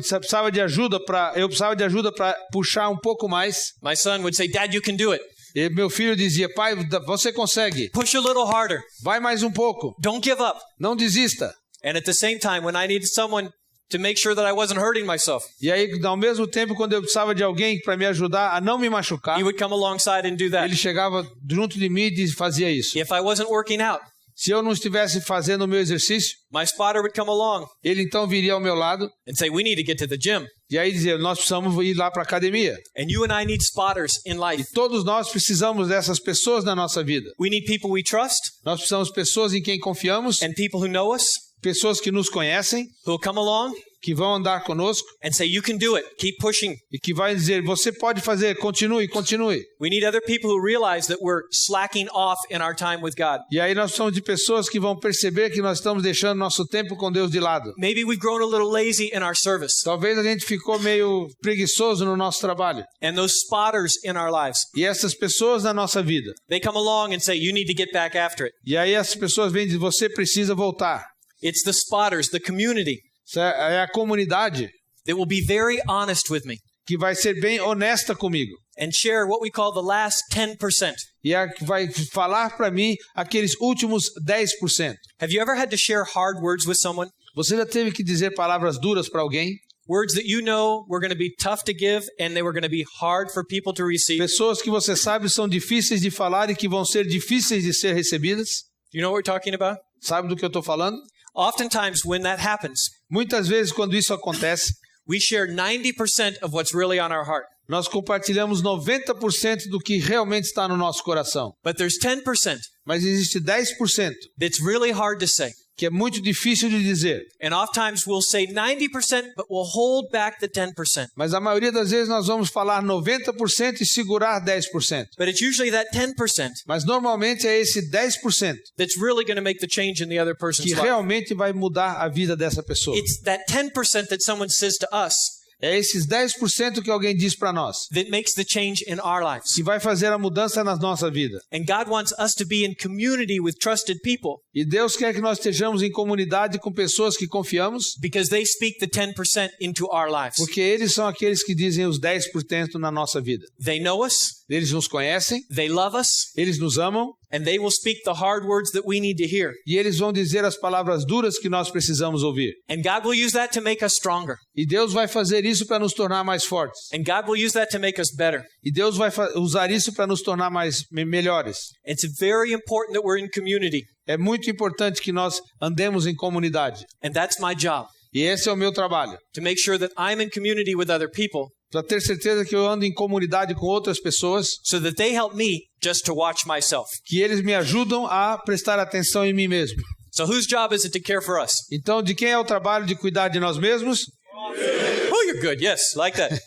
de ajuda eu precisava de ajuda para puxar um pouco mais, my son would say, "Dad, you can do it. e meu filho dizia: "Pai, você consegue. Push a little harder. Vai mais um pouco. Don't give up." Não desista." And at the same time, when I needed someone to make sure that I wasn't hurting myself, E aí, ao mesmo tempo, quando eu precisava de alguém para me ajudar a não me machucar, he would come alongside and do that. ele chegava junto de mim e fazia isso. If I wasn't working out, Se eu não estivesse fazendo o meu exercício, my spotter would come along ele então viria ao meu lado and say, "We need to get to the gym." e aí dizia: "Nós precisamos ir lá para a academia." And you and I need spotters in life. Todos nós precisamos dessas pessoas na nossa vida. We need people we trust Nós precisamos de pessoas em quem confiamos, and people who know us, pessoas que nos conhecem, who will come along que vão andar conosco and say, you can do it. Keep pushing. e que vai dizer, você pode fazer, continue, continue. We need other people who realize that we're slacking off in our time with God. E aí nós somos de pessoas que vão perceber que nós estamos deixando nosso tempo com Deus de lado. Maybe we've grown a little lazy in our service. Talvez a gente ficou meio preguiçoso no nosso trabalho. And those spotters in our lives, E essas pessoas na nossa vida. they come along and say, you need to get back after it. E aí essas pessoas vêm e dizem, você precisa voltar. It's the spotters, the community, Isso é a comunidade that will be very honest with me que vai ser bem honesta comigo. and share what we call the last 10%. E a que vai falar para mim aqueles últimos 10%. Have you ever had to share hard words with someone? Você já teve que dizer palavras duras para alguém? Words that you know were going to be tough to give and they were going to be hard for people to receive. Pessoas que você sabe são difíceis de falar e que vão ser difíceis de ser recebidas. Do you know what we're talking about? Sabe do que eu estou falando? Oftentimes when that happens, Muitas vezes quando isso acontece, we share 90% of what's really on our heart. nós compartilhamos 90% do que realmente está no nosso coração. But there's 10% Mas existe 10% that's really hard to say. que é muito difícil de dizer. And oftentimes we'll say 90%, but we'll hold back the 10%. Mas a maioria das vezes nós vamos falar 90% e segurar 10%. But it's usually that 10% Mas normalmente é esse 10% that's really going to make the change in the other person's que life. realmente vai mudar a vida dessa pessoa. It's that 10% that someone says to us É esses 10% que alguém diz para nós, that makes the change in our lives. que vai fazer a mudança na nossa vida. And God wants us to be in community with trusted people E Deus quer que nós estejamos em comunidade com pessoas que confiamos, because they speak the 10% into our lives. porque eles são aqueles que dizem os 10% na nossa vida. They know us, Eles nos conhecem, they love us, eles nos amam, and they will speak the hard words that we need to hear. e eles vão dizer as palavras duras que nós precisamos ouvir. And God will use that to make us stronger. E Deus vai fazer isso para nos tornar mais fortes. And God will use that to make us better. E Deus vai usar isso para nos tornar melhores. It's very important that we're in community. É muito importante que nós andemos em comunidade. And that's my job, E esse é o meu trabalho. to make sure that I'm in community with other people Para ter certeza que eu ando em comunidade com outras pessoas, so that they help me just to watch myself. que eles me ajudam a prestar atenção em mim mesmo. So whose job is it to care for us? Então, de quem é o trabalho de cuidar de nós mesmos? Oh, you're good. Yes, like that.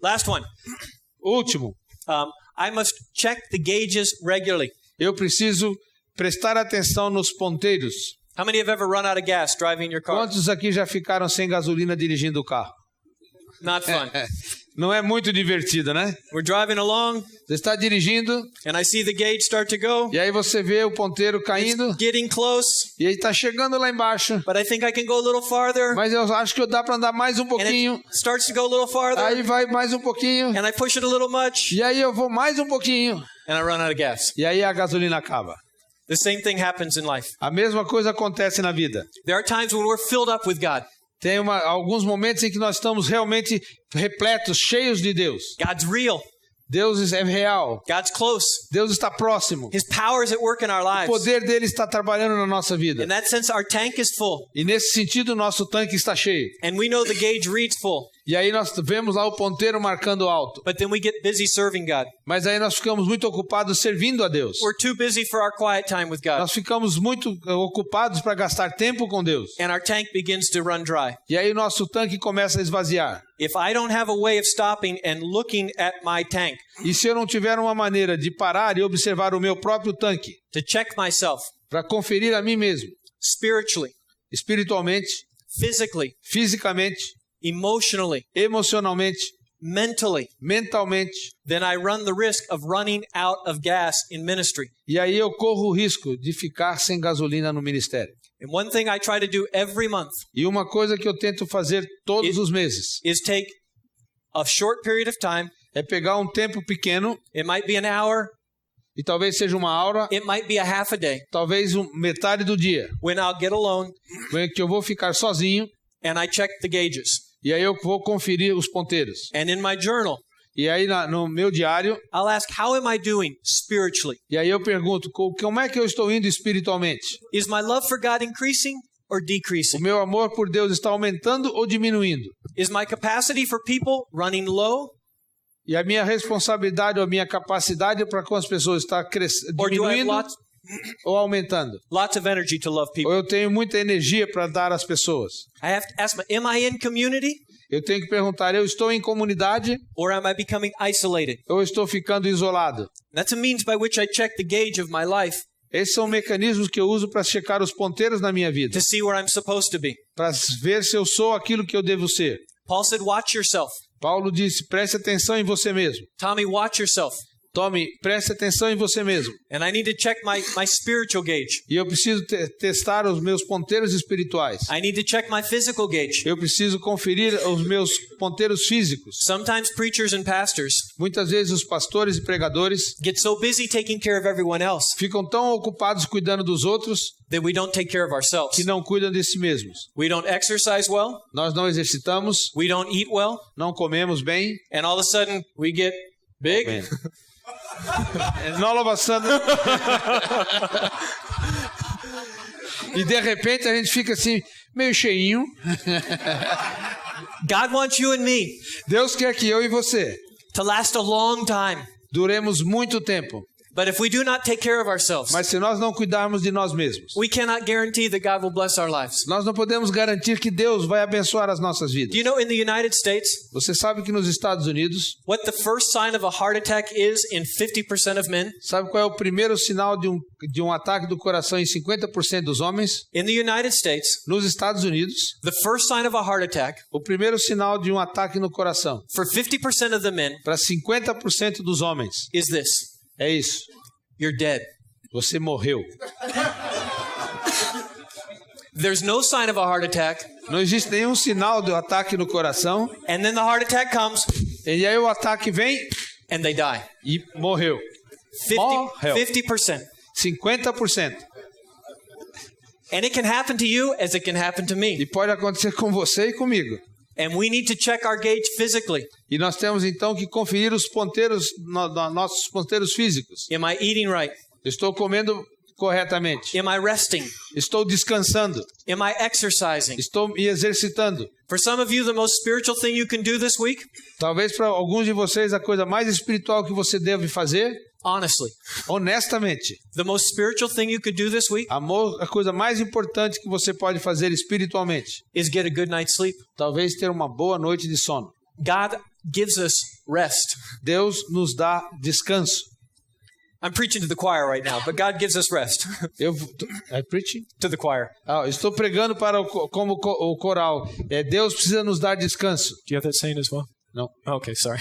Last one. Último, I must check the gauges regularly. eu preciso prestar atenção nos ponteiros. How many have ever run out of gas driving your car? Quantos aqui já ficaram sem gasolina dirigindo o carro? Not fun. Não é muito divertido, né? We're driving along, Você está dirigindo and I see the gauge start to go. e aí você vê o ponteiro caindo It's getting close, e aí está chegando lá embaixo. but I think I can go a little farther. Mas eu acho que dá para andar mais um And pouquinho. it starts to go a little farther, Aí vai mais um pouquinho. and I push it a little much, E aí eu vou mais um pouquinho. and I run out of gas. E aí a gasolina acaba. The same thing happens in life. A mesma coisa acontece na vida. There are times when we're filled up with God. Tem alguns momentos em que nós estamos realmente repletos, cheios de Deus. God's real. Deus é real. God's close. Deus está próximo. His power is at work in our O lives. poder dele está trabalhando na nossa vida. In that sense, our tank is full, E nesse sentido, o nosso tanque está cheio. and we know the gauge reads full. E aí nós vemos lá o ponteiro marcando alto. But then we get busy serving God. Mas aí nós ficamos muito ocupados servindo a Deus. We're too busy for our quiet time with God. Nós ficamos muito ocupados para gastar tempo com Deus. And our tank begins to run dry. E aí o nosso tanque começa a esvaziar. If I don't have a way of stopping and looking at my tank E se eu não tiver uma maneira de parar e observar o meu próprio tanque, to check myself para conferir a mim mesmo, spiritually, espiritualmente, physically, fisicamente, emotionally, emocionalmente, mentally, mentalmente, then I run the risk of running out of gas in ministry. e aí eu corro o risco de ficar sem gasolina no ministério. And one thing I try to do every month E uma coisa que eu tento fazer todos os meses is take a short period of time. é pegar um tempo pequeno, It might be an hour, e talvez seja uma hora, it might be a half a day, talvez metade do dia, when I'll get alone que eu vou ficar sozinho, and I check the gauges. e aí eu vou conferir os ponteiros. And in my journal, E aí no meu diário, I'll ask, how am I doing spiritually? e aí eu pergunto, como é que eu estou indo espiritualmente? Is my love for God increasing or O decreasing? meu amor por Deus está aumentando ou diminuindo? Is my capacity for people running low, E a minha responsabilidade ou a minha capacidade para com as pessoas está or do I have diminuindo? ou aumentando? Lots of energy to love Ou people. eu tenho muita energia para dar às pessoas? I have to ask am I in community Eu tenho que perguntar, eu estou em comunidade or am I becoming isolated? ou eu estou ficando isolado? That's a means by which I check the gauge of my life Esses são mecanismos que eu uso para checar os ponteiros na minha vida, to see where I'm supposed to be. para ver se eu sou aquilo que eu devo ser. Paul said, watch yourself. Paulo disse, preste atenção em você mesmo. Tommy, watch yourself. Tome, preste atenção em você mesmo. And I need to check my spiritual gauge. E eu preciso testar os meus ponteiros espirituais. I need to check my physical gauge. Eu preciso conferir os meus ponteiros físicos. Sometimes preachers and pastors Muitas vezes os pastores e pregadores get so busy taking care of everyone else ficam tão ocupados cuidando dos outros that we don't take care of ourselves. que não cuidam de si mesmos. We don't exercise well. Nós não exercitamos, We don't eat well. não comemos bem. And all of a sudden, we get big. All of a sudden... E de repente a gente fica assim, meio cheinho. God wants you and me Deus quer que eu e você to last a long time. duremos muito tempo. But if we do not take care of ourselves, Mas se nós não cuidarmos de nós mesmos, we cannot guarantee that God will bless our lives. nós não podemos garantir que Deus vai abençoar as nossas vidas. Do you know in the United States, Você sabe que nos Estados Unidos, what the first sign of a heart attack is in 50% of men? sabe qual é o primeiro sinal de um ataque do coração em 50% dos homens? In the United States, Nos Estados Unidos, the first sign of a heart attack o primeiro sinal de um ataque no coração for 50% of the men para 50% dos homens is this: é isso. you're dead. Você morreu. There's no sign of a heart attack, Não existe nenhum sinal de ataque no coração. and then the heart attack comes E aí o ataque vem and they die. e morreu. 50%. 50%. And it can happen to you as it can happen to me. E pode acontecer com você e comigo. And we need to check our gauge physically. E nós temos então que conferir os ponteiros, nossos ponteiros físicos. Am I eating right? Estou comendo corretamente. Am I resting? Estou descansando. Am I exercising? Estou me exercitando. For some of you, the most spiritual thing you can do this week, Talvez para alguns de vocês a coisa mais espiritual que você deve fazer, honestly, honestamente, the most spiritual thing you could do this week a coisa mais importante que você pode fazer espiritualmente, is get a good night's sleep. talvez ter uma boa noite de sono. God gives us rest. Deus nos dá descanso. I'm preaching to the choir right now, but God gives us rest. É preaching? To the choir. Estou pregando para o coral. Deus precisa nos dar descanso. Do you have that saying as well? Não. Okay, sorry.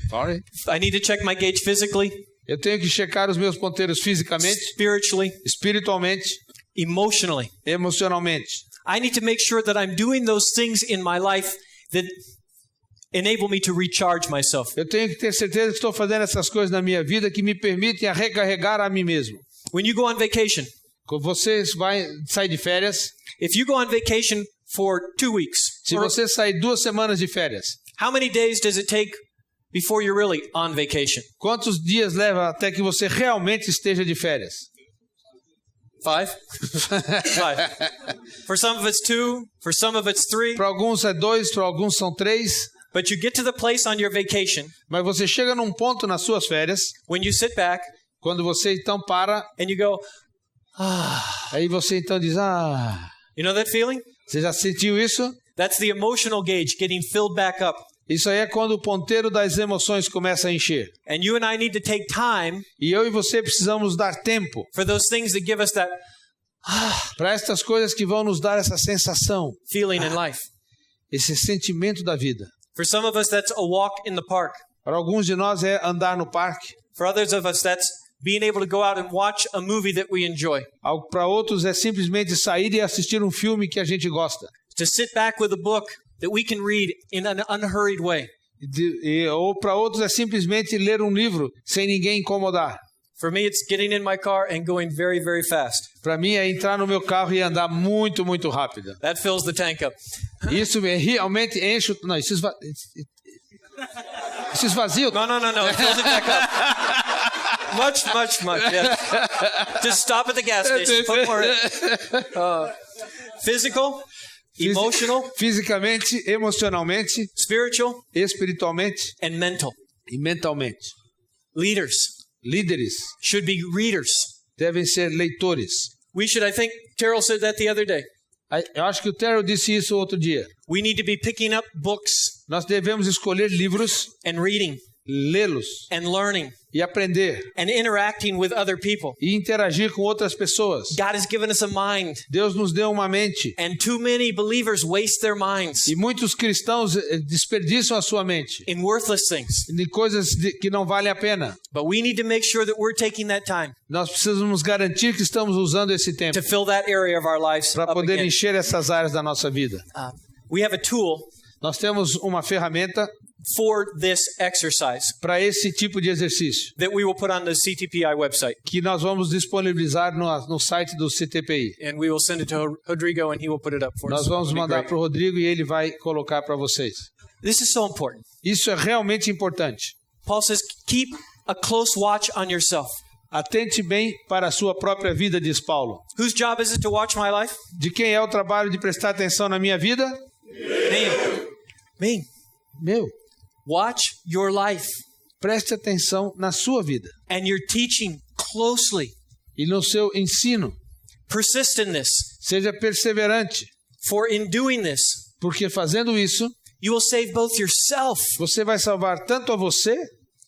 Sorry. I need to check my gauge physically, Eu tenho que checar os meus ponteiros fisicamente, spiritually, espiritualmente, emotionally. emocionalmente. I need to make sure that I'm doing those things in my life that enable me to recharge myself. Eu tenho que ter certeza que estou fazendo essas coisas na minha vida que me permitem a recarregar a mim mesmo. When you go on vacation, Quando você sai de férias, if you go on vacation for 2 weeks, se você sair 2 semanas de férias, how many days does it take before you're really on vacation? quantos dias leva até que você realmente esteja de férias? 5? 5. For some of it's 2, for some of it's 3. Para alguns é 2, para alguns são 3. But you get to the place on your vacation Mas você chega num ponto nas suas férias, when you sit back quando você então para, and you go, aí você então diz, you know that feeling? você já sentiu isso? That's the emotional gauge getting filled back up. Isso aí é quando o ponteiro das emoções começa a encher. And you and I need to take time E eu e você precisamos dar tempo for those things that give us that para estas coisas que vão nos dar essa sensação, feeling in life. esse sentimento da vida. For some of us, that's a walk in the park. Para alguns de nós é andar no parque. For others of us, that's being able to go out and watch a movie that we enjoy. Para outros é simplesmente sair e assistir um filme que a gente gosta. To sit back with a book that we can read in an unhurried way. Ou para outros é simplesmente ler um livro sem ninguém incomodar. For me, it's getting in my car and going very, very fast. Para mim é entrar no meu carro e andar muito, muito rápido. That fills the tank up. Isso realmente enche... Não, isso esvazia. No. It fills it back up. Much. Yes. Just stop at the gas station. Put more in. Physical, emotional, Fisicamente, emocionalmente, spiritual, espiritualmente and mental. e mentalmente. Leaders Líderes should be readers. devem ser leitores. We should, I think Terrell said that the other day. Eu acho que o Terrell disse isso outro dia. We need to be picking up books Nós devemos escolher livros, and reading lê-los and learning e aprender and interacting with other people. e interagir com outras pessoas. God has given us a mind, Deus nos deu uma mente and too many believers waste their minds e muitos cristãos desperdiçam a sua mente in worthless things. em coisas que não valem a pena. But we need to make sure that we're taking that time Nós precisamos garantir que estamos usando esse tempo to fill that area of our lives para up poder again. encher essas áreas da nossa vida. We have a tool Nós temos uma ferramenta for this exercise para esse tipo de exercício that we will put on the CTPI website, que nós vamos disponibilizar no site do CTPI. and we will send it to Rodrigo and he will put it up for us. Nós vamos It'll be mandar great. para o Rodrigo e ele vai colocar para vocês. This is so important. Isso é realmente importante. Paul says, keep a close watch on yourself. Atente bem para a sua própria vida, diz Paulo. Whose job is it to watch my life? De quem é o trabalho de prestar atenção na minha vida? Me. Meu. Watch your life Preste atenção na sua vida and your teaching closely. e no seu ensino. Persist in this, Seja perseverante, for in doing this, porque fazendo isso, you will save both yourself você vai salvar tanto a você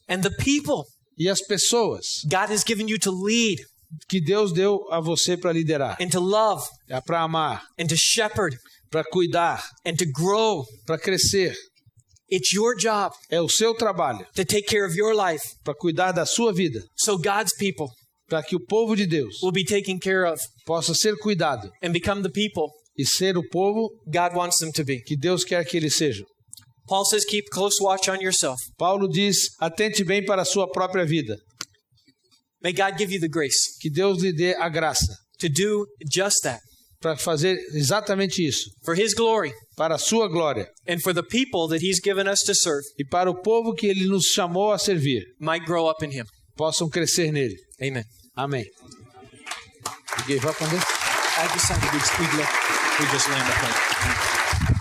and the people e as pessoas God has given you to lead que Deus deu a você para liderar, and to love para amar, and to shepherd para cuidar, and to grow. para crescer. It's your job É o seu trabalho to take care of your life para cuidar da sua vida, so God's people para que o povo de Deus will be taken care of possa ser cuidado and become the people e ser o povo God wants them to be. que Deus quer que eles sejam. Paul says, keep close watch on yourself. Paulo diz: atente bem para a sua própria vida, May God give you the grace que Deus lhe dê a graça to do just that para fazer exatamente isso, for His glory para a sua glória and for the people that He's given us to serve e para o povo que ele nos chamou a servir, might grow up in Him. possam crescer nele. Amen. Amém. You gave up on this? I decided we just land the plane.